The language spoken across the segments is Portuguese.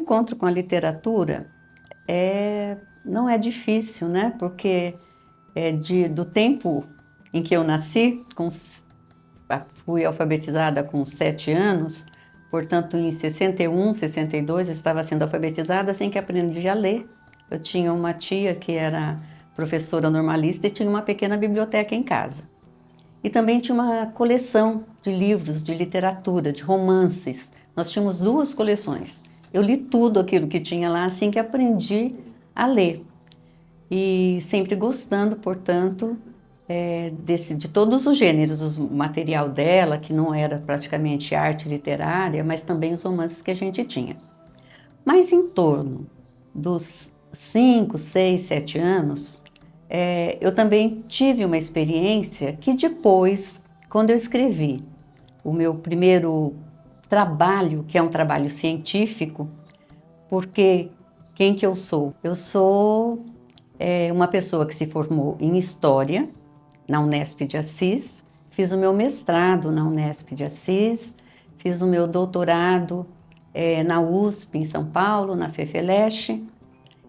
encontro com a literatura não é difícil, né? Porque do tempo em que eu nasci, fui alfabetizada com 7 anos, portanto, em 61, 62, eu estava sendo alfabetizada assim que aprendi a ler. Eu tinha uma tia que era professora normalista e tinha uma pequena biblioteca em casa. E também tinha uma coleção de livros de literatura, de romances. Nós tínhamos 2 coleções. Eu li tudo aquilo que tinha lá assim que aprendi a ler. E sempre gostando, portanto, de todos os gêneros, o material dela, que não era praticamente arte literária, mas também os romances que a gente tinha. Mas em torno dos 5, 6, 7 anos, eu também tive uma experiência que depois, quando eu escrevi o meu primeiro trabalho, que é um trabalho científico, porque quem que eu sou? Eu sou uma pessoa que se formou em História, na Unesp de Assis, fiz o meu mestrado na Unesp de Assis, fiz o meu doutorado na USP, em São Paulo, na FEFELESH,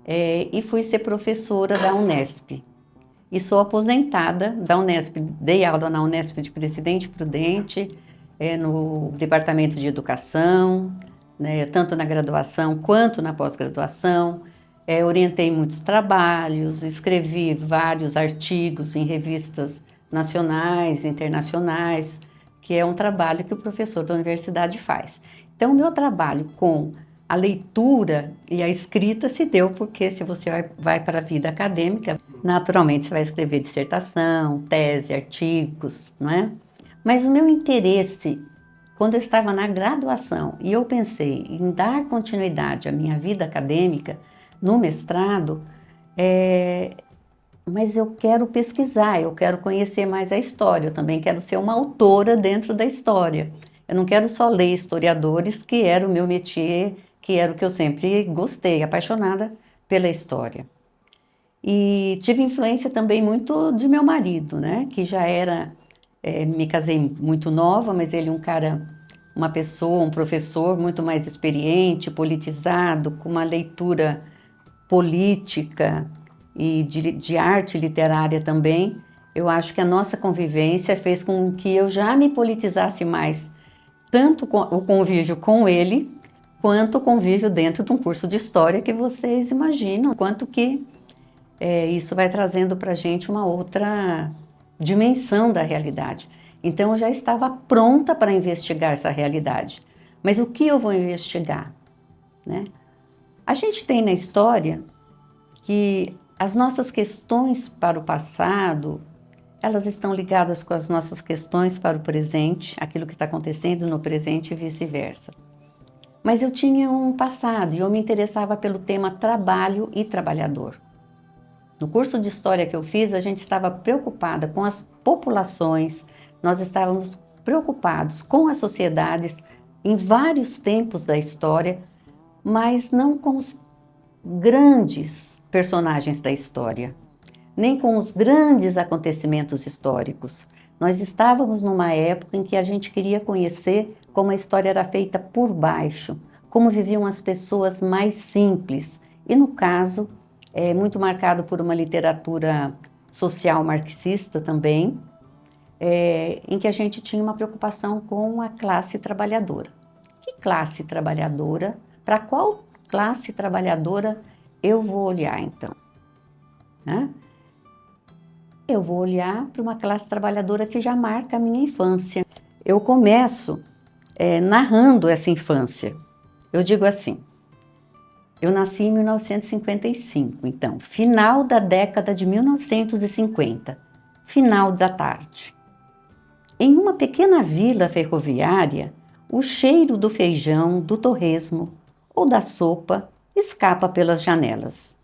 e fui ser professora da Unesp. E sou aposentada da Unesp, dei aula na Unesp de Presidente Prudente, no Departamento de Educação, né, tanto na graduação quanto na pós-graduação. Orientei muitos trabalhos, escrevi vários artigos em revistas nacionais, internacionais, que é um trabalho que o professor da universidade faz. Então, o meu trabalho com a leitura e a escrita se deu porque se você vai para a vida acadêmica, naturalmente você vai escrever dissertação, tese, artigos, não é? Mas o meu interesse, quando eu estava na graduação e eu pensei em dar continuidade à minha vida acadêmica, no mestrado, mas eu quero pesquisar, eu quero conhecer mais a história, eu também quero ser uma autora dentro da história. Eu não quero só ler historiadores, que era o meu métier, que era o que eu sempre gostei, apaixonada pela história. E tive influência também muito de meu marido, né, que já era, me casei muito nova, mas ele uma pessoa, um professor muito mais experiente, politizado, com uma leitura política e de arte literária também. Eu acho que a nossa convivência fez com que eu já me politizasse mais, tanto o convívio com ele, quanto o convívio dentro de um curso de história, que vocês imaginam quanto que isso vai trazendo para a gente uma outra dimensão da realidade. Então eu já estava pronta para investigar essa realidade. Mas o que eu vou investigar, né? A gente tem na história que as nossas questões para o passado, elas estão ligadas com as nossas questões para o presente, aquilo que está acontecendo no presente e vice-versa. Mas eu tinha um passado e eu me interessava pelo tema trabalho e trabalhador. No curso de história que eu fiz, a gente estava preocupada com as populações, nós estávamos preocupados com as sociedades em vários tempos da história, mas não com os grandes personagens da história, nem com os grandes acontecimentos históricos. Nós estávamos numa época em que a gente queria conhecer como a história era feita por baixo, como viviam as pessoas mais simples, e no caso, muito marcado por uma literatura social marxista também, em que a gente tinha uma preocupação com a classe trabalhadora. Que classe trabalhadora? Para qual classe trabalhadora eu vou olhar então? Né? Eu vou olhar para uma classe trabalhadora que já marca a minha infância. Eu começo narrando essa infância. Eu digo assim, eu nasci em 1955, então, final da década de 1950, final da tarde. Em uma pequena vila ferroviária, o cheiro do feijão, do torresmo ou da sopa escapa pelas janelas.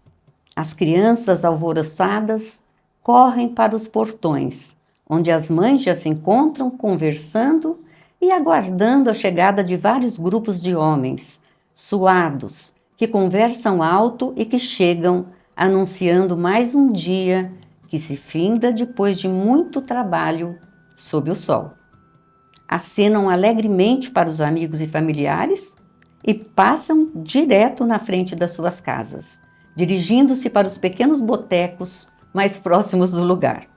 As crianças alvoroçadas correm para os portões, onde as mães já se encontram conversando e aguardando a chegada de vários grupos de homens, suados, que conversam alto e que chegam anunciando mais um dia que se finda depois de muito trabalho sob o sol. Acenam alegremente para os amigos e familiares e passam direto na frente das suas casas, dirigindo-se para os pequenos botecos mais próximos do lugar.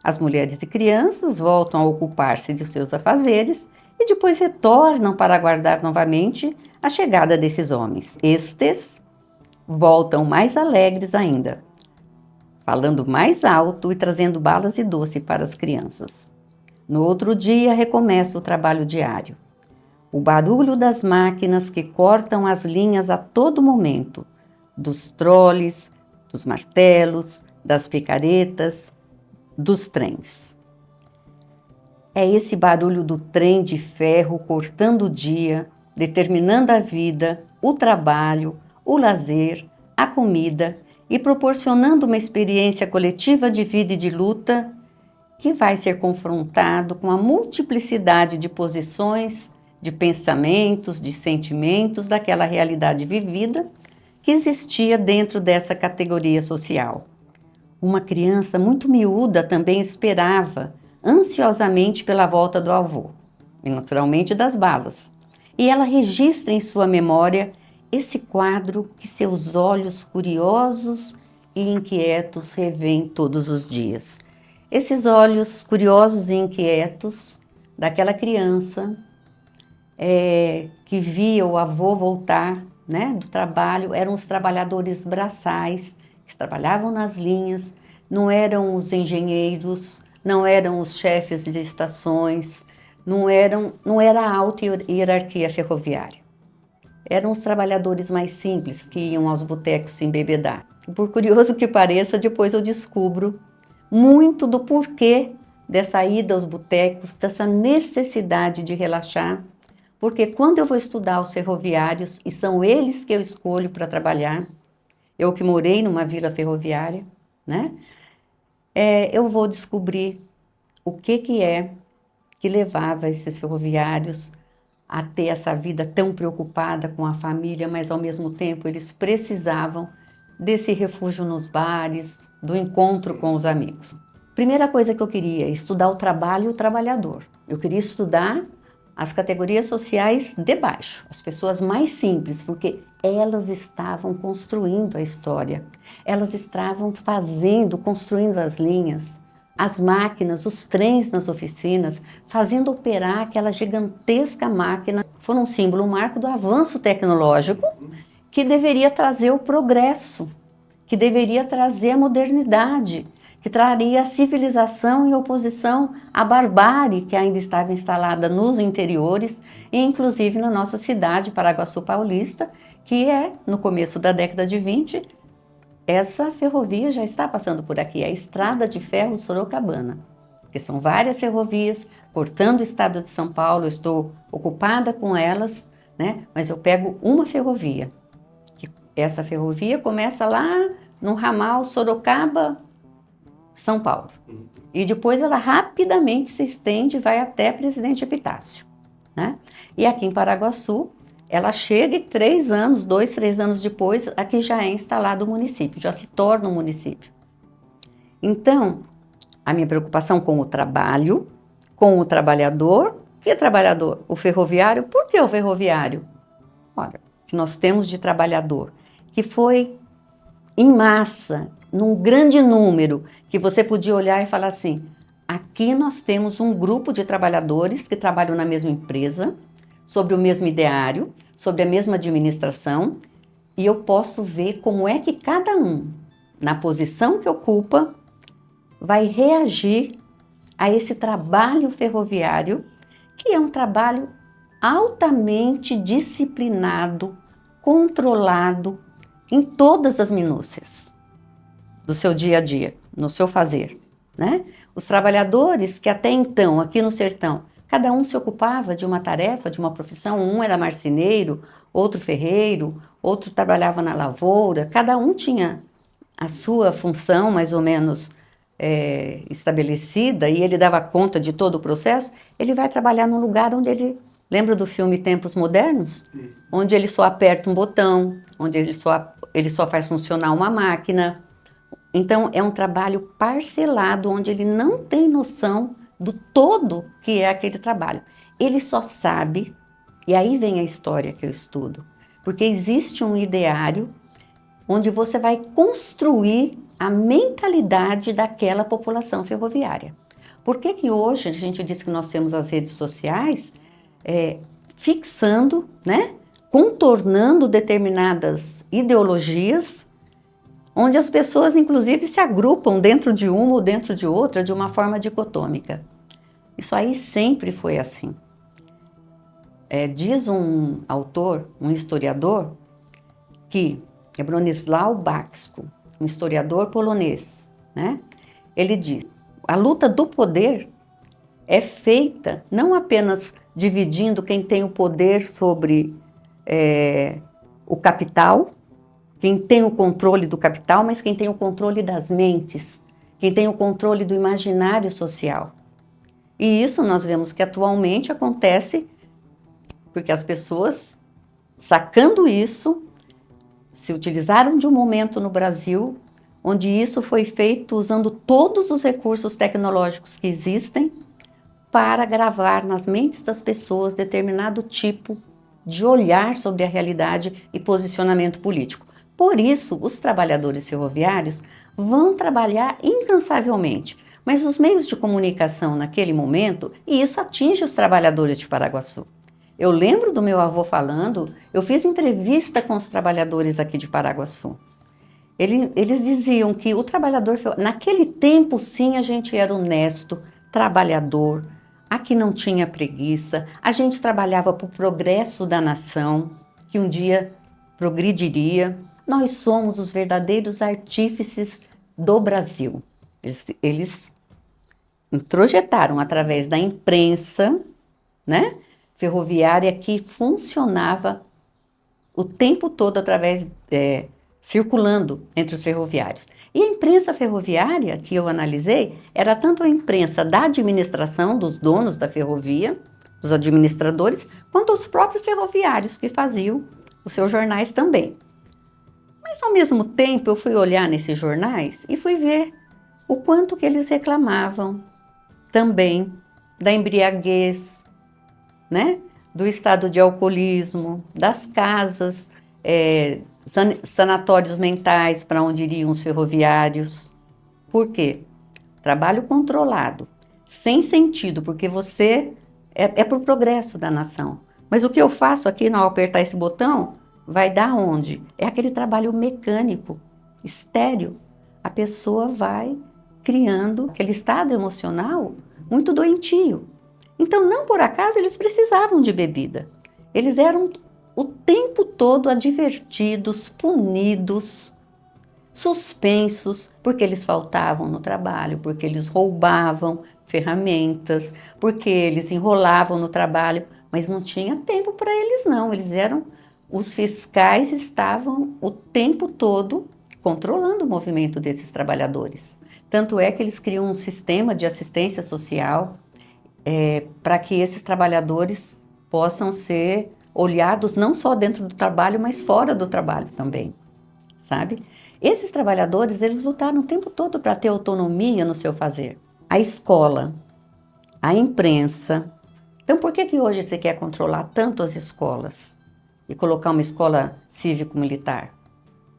As mulheres e crianças voltam a ocupar-se de seus afazeres e depois retornam para aguardar novamente a chegada desses homens. Estes voltam mais alegres ainda, falando mais alto e trazendo balas e doce para as crianças. No outro dia recomeça o trabalho diário. O barulho das máquinas que cortam as linhas a todo momento, dos troles, dos martelos, das picaretas, dos trens. É esse barulho do trem de ferro cortando o dia, determinando a vida, o trabalho, o lazer, a comida e proporcionando uma experiência coletiva de vida e de luta que vai ser confrontado com a multiplicidade de posições, de pensamentos, de sentimentos daquela realidade vivida que existia dentro dessa categoria social. Uma criança muito miúda também esperava ansiosamente pela volta do avô, e naturalmente das balas. E ela registra em sua memória esse quadro que seus olhos curiosos e inquietos revêem todos os dias. Esses olhos curiosos e inquietos daquela criança que via o avô voltar, né, do trabalho, eram os trabalhadores braçais que trabalhavam nas linhas, não eram os engenheiros, não eram os chefes de estações, não era a alta hierarquia ferroviária. Eram os trabalhadores mais simples que iam aos botecos se embebedar. Por curioso que pareça, depois eu descubro muito do porquê dessa ida aos botecos, dessa necessidade de relaxar, porque quando eu vou estudar os ferroviários, e são eles que eu escolho para trabalhar, eu que morei numa vila ferroviária, né? Eu vou descobrir o que levava esses ferroviários a ter essa vida tão preocupada com a família, mas ao mesmo tempo eles precisavam desse refúgio nos bares, do encontro com os amigos. Primeira coisa que eu queria, estudar o trabalho e o trabalhador. Eu queria estudar as categorias sociais de baixo, as pessoas mais simples, porque elas estavam construindo a história, elas estavam construindo as linhas, as máquinas, os trens nas oficinas, fazendo operar aquela gigantesca máquina. Foram um símbolo, um marco do avanço tecnológico que deveria trazer o progresso, que deveria trazer a modernidade, que traria a civilização em oposição à barbárie que ainda estava instalada nos interiores, e inclusive na nossa cidade, Paraguaçu Paulista, que no começo da década de 20, essa ferrovia já está passando por aqui, a Estrada de Ferro Sorocabana, que são várias ferrovias cortando o estado de São Paulo. Eu estou ocupada com elas, né? Mas eu pego uma ferrovia, essa ferrovia começa lá no ramal Sorocaba, São Paulo. E depois ela rapidamente se estende e vai até Presidente Epitácio, né? E aqui em Paraguaçu, ela chega e 3 anos depois, aqui já é instalado o município, já se torna um município. Então, a minha preocupação com o trabalho, com o trabalhador. Que trabalhador? O ferroviário. Por que o ferroviário? Olha, que nós temos de trabalhador, que foi em massa, num grande número, que você podia olhar e falar assim, aqui nós temos um grupo de trabalhadores que trabalham na mesma empresa, sobre o mesmo ideário, sobre a mesma administração, e eu posso ver como é que cada um, na posição que ocupa, vai reagir a esse trabalho ferroviário, que é um trabalho altamente disciplinado, controlado em todas as minúcias do seu dia a dia, no seu fazer, né? Os trabalhadores que até então, aqui no sertão, cada um se ocupava de uma tarefa, de uma profissão, um era marceneiro, outro ferreiro, outro trabalhava na lavoura, cada um tinha a sua função mais ou menos estabelecida, e ele dava conta de todo o processo. Ele vai trabalhar num lugar onde ele, lembra do filme Tempos Modernos? Onde ele só aperta um botão, onde ele só faz funcionar uma máquina. Então é um trabalho parcelado, onde ele não tem noção do todo que é aquele trabalho. Ele só sabe E aí vem a história que eu estudo, porque existe um ideário onde você vai construir a mentalidade daquela população ferroviária. Por que que hoje a gente diz que nós temos as redes sociais fixando, né, contornando determinadas ideologias, onde as pessoas inclusive se agrupam dentro de uma ou dentro de outra de uma forma dicotômica? Isso aí sempre foi assim. Diz um autor, um historiador, que é Bronisław Baszko, um historiador polonês, né? Ele diz: a luta do poder é feita não apenas dividindo quem tem o poder sobre o capital, quem tem o controle do capital, mas quem tem o controle das mentes, quem tem o controle do imaginário social. E isso nós vemos que atualmente acontece porque as pessoas, sacando isso, se utilizaram de um momento no Brasil onde isso foi feito usando todos os recursos tecnológicos que existem para gravar nas mentes das pessoas determinado tipo de olhar sobre a realidade e posicionamento político. Por isso, os trabalhadores ferroviários vão trabalhar incansavelmente, mas os meios de comunicação naquele momento, e isso atinge os trabalhadores de Paraguaçu. Eu lembro do meu avô falando, eu fiz entrevista com os trabalhadores aqui de Paraguaçu. Eles diziam que o trabalhador, naquele tempo sim, a gente era honesto, trabalhador, aqui não tinha preguiça, a gente trabalhava para o progresso da nação, que um dia progrediria. Nós somos os verdadeiros artífices do Brasil. Eles introjetaram através da imprensa, né, ferroviária, que funcionava o tempo todo através, circulando entre os ferroviários. E a imprensa ferroviária que eu analisei era tanto a imprensa da administração, dos donos da ferrovia, dos administradores, quanto os próprios ferroviários que faziam os seus jornais também. Mas ao mesmo tempo eu fui olhar nesses jornais e fui ver o quanto que eles reclamavam também da embriaguez, né? Do estado de alcoolismo, das casas, sanatórios mentais para onde iriam os ferroviários. Por quê? Trabalho controlado, sem sentido, porque você é para o progresso da nação. Mas o que eu faço aqui ao apertar esse botão vai dar onde? É aquele trabalho mecânico, estéril. A pessoa vai criando aquele estado emocional muito doentio. Então, não por acaso, eles precisavam de bebida. Eles eram o tempo todo advertidos, punidos, suspensos, porque eles faltavam no trabalho, porque eles roubavam ferramentas, porque eles enrolavam no trabalho, mas não tinha tempo para eles não. Os fiscais estavam o tempo todo controlando o movimento desses trabalhadores. Tanto é que eles criam um sistema de assistência social para que esses trabalhadores possam ser olhados não só dentro do trabalho, mas fora do trabalho também, sabe? Esses trabalhadores, eles lutaram o tempo todo para ter autonomia no seu fazer. A escola, a imprensa. Então, por que hoje você quer controlar tanto as escolas e colocar uma escola cívico-militar?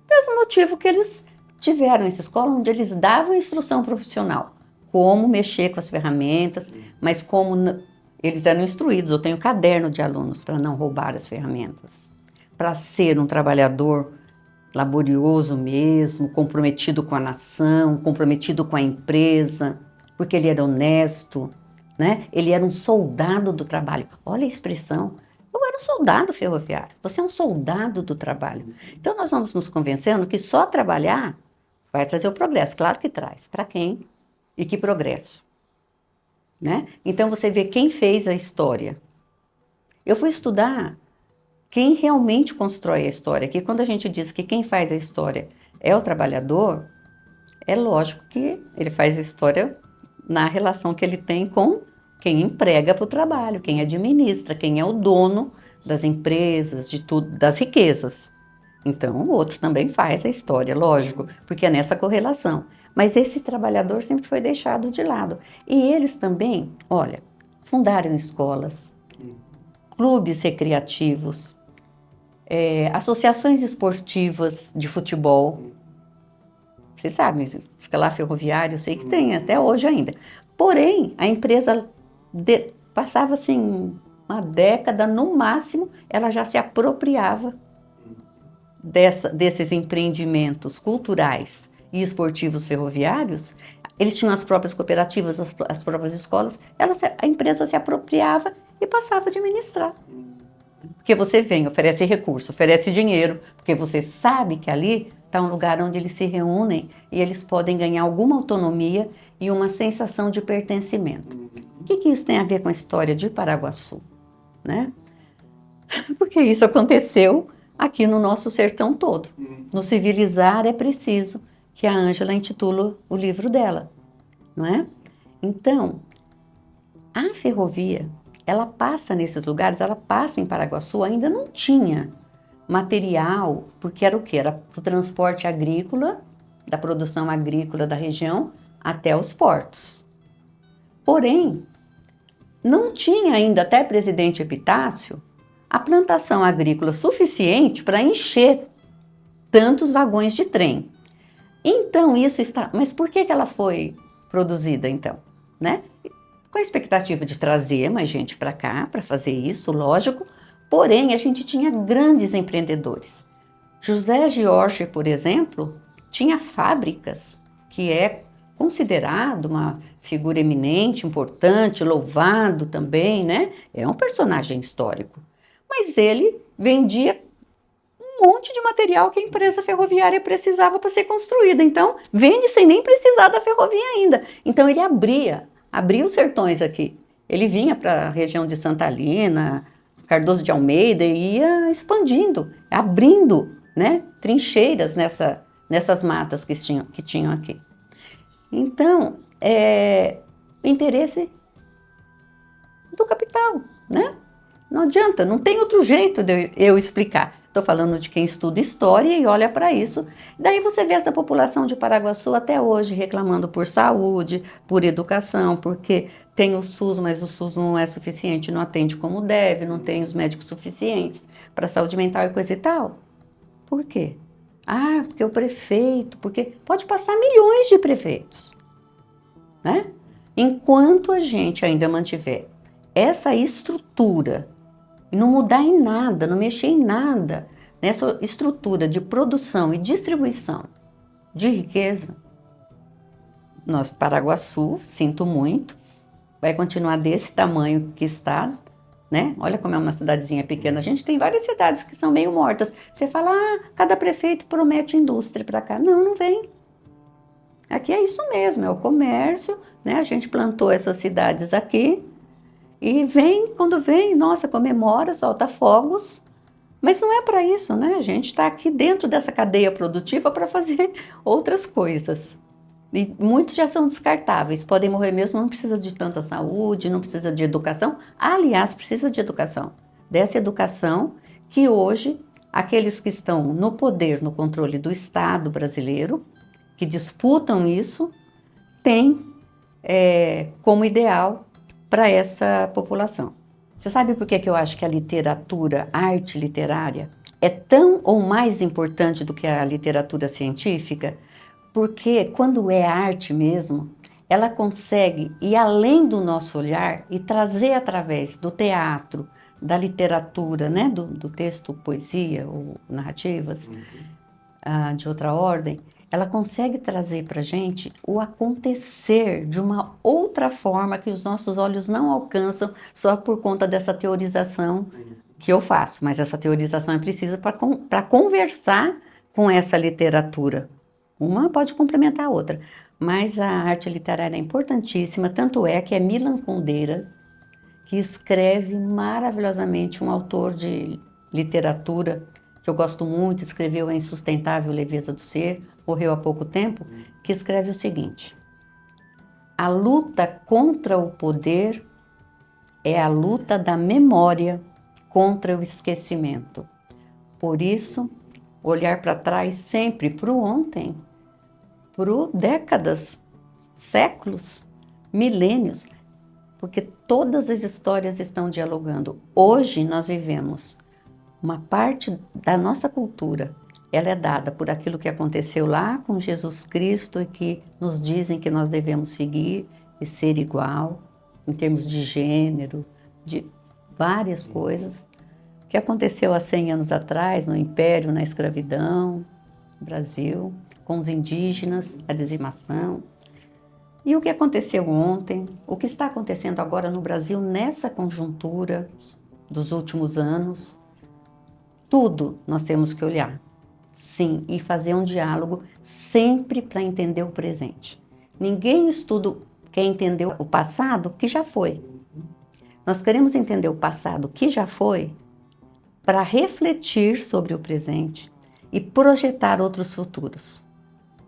Pelo motivo que eles tiveram essa escola onde eles davam instrução profissional, como mexer com as ferramentas, mas como eles eram instruídos. Eu tenho caderno de alunos para não roubar as ferramentas, para ser um trabalhador laborioso mesmo, comprometido com a nação, comprometido com a empresa, porque ele era honesto, né? Ele era um soldado do trabalho. Olha a expressão. Eu era um soldado ferroviário, você é um soldado do trabalho. Então nós vamos nos convencendo que só trabalhar vai trazer o progresso. Claro que traz. Para quem? E que progresso, né? Então você vê quem fez a história. Eu fui estudar quem realmente constrói a história, que quando a gente diz que quem faz a história é o trabalhador, é lógico que ele faz a história na relação que ele tem com quem emprega para o trabalho, quem administra, quem é o dono das empresas, de tudo, das riquezas. Então o outro também faz a história, lógico, porque é nessa correlação. Mas esse trabalhador sempre foi deixado de lado. E eles também, olha, fundaram escolas, clubes recreativos, associações esportivas de futebol. Vocês sabem, fica lá ferroviário, eu sei que tem até hoje ainda. Porém, a empresa passava assim uma década, no máximo, ela já se apropriava desses empreendimentos culturais e esportivos ferroviários. Eles tinham as próprias cooperativas, as próprias escolas, a empresa se apropriava e passava a administrar. Porque você vem, oferece recurso, oferece dinheiro, porque você sabe que ali está um lugar onde eles se reúnem e eles podem ganhar alguma autonomia e uma sensação de pertencimento. O que isso tem a ver com a história de Paraguaçu, né? Porque isso aconteceu aqui no nosso sertão todo. No Civilizar é preciso, que a Ângela intitula o livro dela, não é? Então, a ferrovia, ela passa nesses lugares, ela passa em Paraguaçu, ainda não tinha material, porque era o quê? Era o transporte agrícola, da produção agrícola da região, até os portos. Porém, não tinha ainda, até Presidente Epitácio, a plantação agrícola suficiente para encher tantos vagões de trem. Então, isso está... Mas por que ela foi produzida, então? Né? Com a expectativa de trazer mais gente para cá, para fazer isso, lógico. Porém, a gente tinha grandes empreendedores. José George, por exemplo, tinha fábricas, que é considerado uma figura eminente, importante, louvado também, né? É um personagem histórico. Mas ele vendia um monte de material que a empresa ferroviária precisava para ser construída. Então, vende sem nem precisar da ferrovia ainda. Então, ele abria os sertões aqui. Ele vinha para a região de Santalina, Cardoso de Almeida, e ia expandindo, abrindo, né, trincheiras nessas matas que tinham aqui. Então, o interesse do capital, né? Não adianta, não tem outro jeito de eu explicar. Estou falando de quem estuda história e olha para isso. Daí você vê essa população de Paraguaçu até hoje reclamando por saúde, por educação, porque tem o SUS, mas o SUS não é suficiente, não atende como deve, não tem os médicos suficientes para saúde mental e coisa e tal. Por quê? Ah, porque o prefeito, porque pode passar milhões de prefeitos, né? Enquanto a gente ainda mantiver essa estrutura e não mudar em nada, não mexer em nada nessa estrutura de produção e distribuição de riqueza, nós, Paraguaçu, sinto muito, vai continuar desse tamanho que está, né? Olha como é uma cidadezinha pequena. A gente tem várias cidades que são meio mortas. Você fala, cada prefeito promete indústria para cá. Não, não vem. Aqui é isso mesmo, é o comércio, né? A gente plantou essas cidades aqui e quando vem, nossa, comemora, solta fogos. Mas não é para isso, né? A gente está aqui dentro dessa cadeia produtiva para fazer outras coisas. E muitos já são descartáveis, podem morrer mesmo, não precisa de tanta saúde, não precisa de educação. Aliás, precisa de educação. Dessa educação que hoje, aqueles que estão no poder, no controle do Estado brasileiro, que disputam isso, têm como ideal para essa população. Você sabe por que eu acho que a literatura, a arte literária, é tão ou mais importante do que a literatura científica? Porque quando é arte mesmo, ela consegue ir além do nosso olhar e trazer através do teatro, da literatura, né, do texto, poesia ou narrativas de outra ordem, ela consegue trazer para a gente o acontecer de uma outra forma que os nossos olhos não alcançam só por conta dessa teorização que eu faço. Mas essa teorização é precisa para conversar com essa literatura. Uma pode complementar a outra, mas a arte literária é importantíssima, tanto é que é Milan Kundera que escreve maravilhosamente, um autor de literatura que eu gosto muito, escreveu A Insustentável Leveza do Ser, morreu há pouco tempo, que escreve o seguinte: a luta contra o poder é a luta da memória contra o esquecimento. Por isso, olhar para trás sempre para o ontem, por décadas, séculos, milênios, porque todas as histórias estão dialogando. Hoje nós vivemos uma parte da nossa cultura, ela é dada por aquilo que aconteceu lá com Jesus Cristo e que nos dizem que nós devemos seguir e ser igual, em termos de gênero, de várias coisas, que aconteceu há 100 anos atrás, no Império, na escravidão, no Brasil, com os indígenas, a dizimação. E o que aconteceu ontem, o que está acontecendo agora no Brasil nessa conjuntura dos últimos anos, tudo nós temos que olhar, sim, e fazer um diálogo sempre para entender o presente. Ninguém quer entender o passado que já foi. Nós queremos entender o passado que já foi para refletir sobre o presente e projetar outros futuros.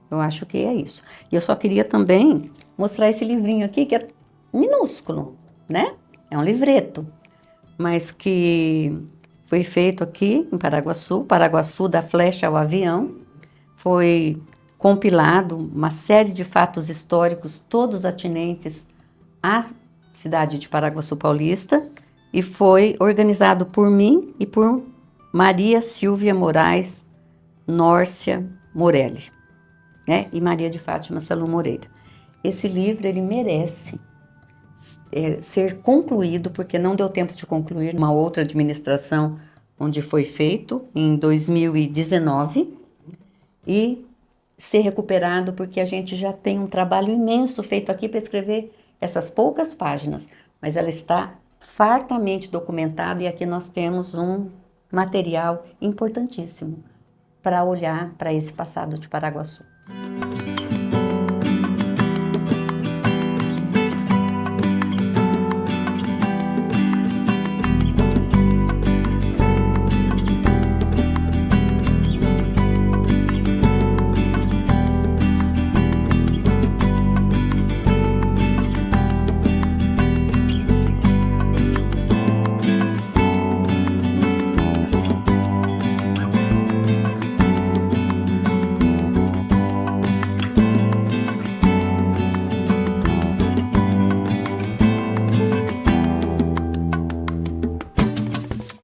Eu acho que é isso. E eu só queria também mostrar esse livrinho aqui, que é minúsculo, né? É um livreto, mas que foi feito aqui em Paraguaçu, Paraguaçu da Flecha ao Avião. Foi compilado uma série de fatos históricos, todos atinentes à cidade de Paraguaçu Paulista, e foi organizado por mim e por Maria Silvia Moraes Nórcia Morelli, né? E Maria de Fátima Salum Moreira. Esse livro, ele merece ser concluído, porque não deu tempo de concluir uma outra administração onde foi feito em 2019, e ser recuperado, porque a gente já tem um trabalho imenso feito aqui para escrever essas poucas páginas, mas ela está fartamente documentada e aqui nós temos um material importantíssimo para olhar para esse passado de Paraguaçu.